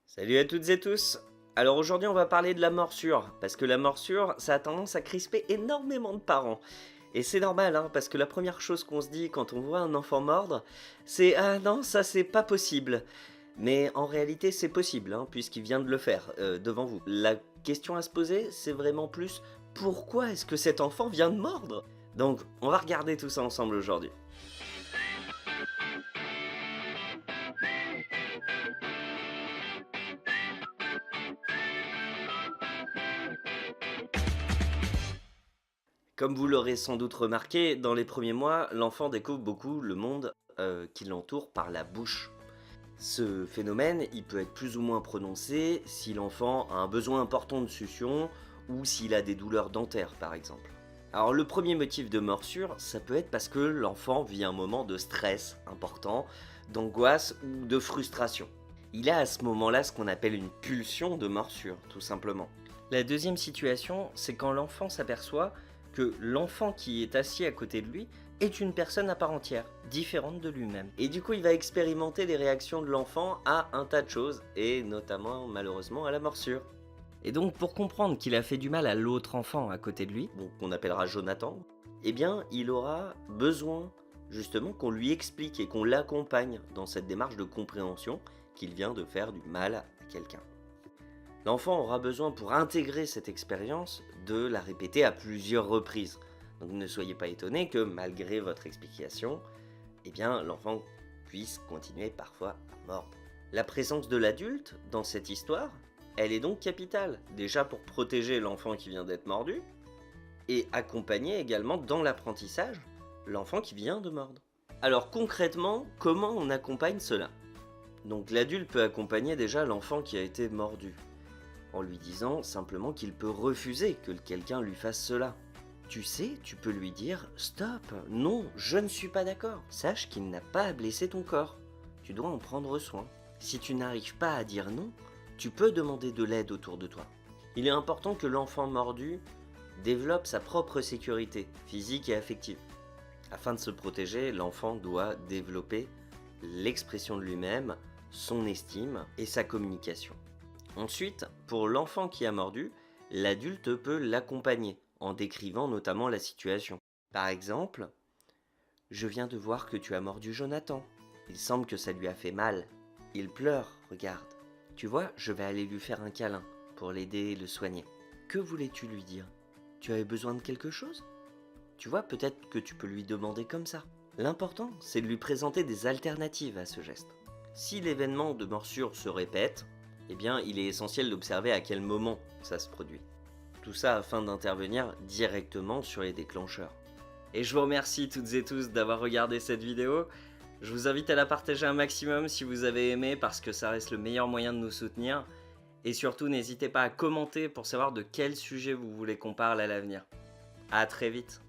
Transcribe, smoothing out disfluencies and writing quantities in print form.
Salut à toutes et tous. Alors aujourd'hui on va parler de la morsure, parce que la morsure ça a tendance à crisper énormément de parents. Et c'est normal hein, parce que la première chose qu'on se dit quand on voit un enfant mordre, c'est «Ah non, ça c'est pas possible». Mais en réalité c'est possible, hein, puisqu'il vient de le faire, devant vous. La question à se poser c'est vraiment plus pourquoi est-ce que cet enfant vient de mordre? Donc on va regarder tout ça ensemble aujourd'hui. Comme vous l'aurez sans doute remarqué, dans les premiers mois, l'enfant découvre beaucoup le monde qui l'entoure par la bouche. Ce phénomène, il peut être plus ou moins prononcé si l'enfant a un besoin important de succion ou s'il a des douleurs dentaires par exemple. Alors le premier motif de morsure, ça peut être parce que l'enfant vit un moment de stress important, d'angoisse ou de frustration. Il a à ce moment-là ce qu'on appelle une pulsion de morsure, tout simplement. La deuxième situation, c'est quand l'enfant s'aperçoit que l'enfant qui est assis à côté de lui est une personne à part entière, différente de lui-même. Et du coup, il va expérimenter les réactions de l'enfant à un tas de choses, et notamment, malheureusement, à la morsure. Et donc, pour comprendre qu'il a fait du mal à l'autre enfant à côté de lui, donc qu'on appellera Jonathan, eh bien, il aura besoin, justement, qu'on lui explique et qu'on l'accompagne dans cette démarche de compréhension qu'il vient de faire du mal à quelqu'un. L'enfant aura besoin pour intégrer cette expérience de la répéter à plusieurs reprises. Donc ne soyez pas étonnés que malgré votre explication, eh bien l'enfant puisse continuer parfois à mordre. La présence de l'adulte dans cette histoire, elle est donc capitale, déjà pour protéger l'enfant qui vient d'être mordu, et accompagner également dans l'apprentissage l'enfant qui vient de mordre. Alors concrètement, comment on accompagne cela? Donc l'adulte peut accompagner déjà l'enfant qui a été mordu, en lui disant simplement qu'il peut refuser que quelqu'un lui fasse cela. Tu sais, tu peux lui dire « Stop, non, je ne suis pas d'accord. Sache qu'il n'a pas à blesser ton corps. Tu dois en prendre soin. Si tu n'arrives pas à dire non, tu peux demander de l'aide autour de toi. » Il est important que l'enfant mordu développe sa propre sécurité physique et affective. Afin de se protéger, l'enfant doit développer l'expression de lui-même, son estime et sa communication. Ensuite, pour l'enfant qui a mordu, l'adulte peut l'accompagner en décrivant notamment la situation. Par exemple, je viens de voir que tu as mordu Jonathan. Il semble que ça lui a fait mal. Il pleure, regarde. Tu vois, je vais aller lui faire un câlin pour l'aider et le soigner. Que voulais-tu lui dire? Tu avais besoin de quelque chose? Tu vois, peut-être que tu peux lui demander comme ça. L'important, c'est de lui présenter des alternatives à ce geste. Si l'événement de morsure se répète, eh bien, il est essentiel d'observer à quel moment ça se produit. Tout ça afin d'intervenir directement sur les déclencheurs. Et je vous remercie toutes et tous d'avoir regardé cette vidéo. Je vous invite à la partager un maximum si vous avez aimé parce que ça reste le meilleur moyen de nous soutenir. Et surtout, n'hésitez pas à commenter pour savoir de quel sujet vous voulez qu'on parle à l'avenir. À très vite.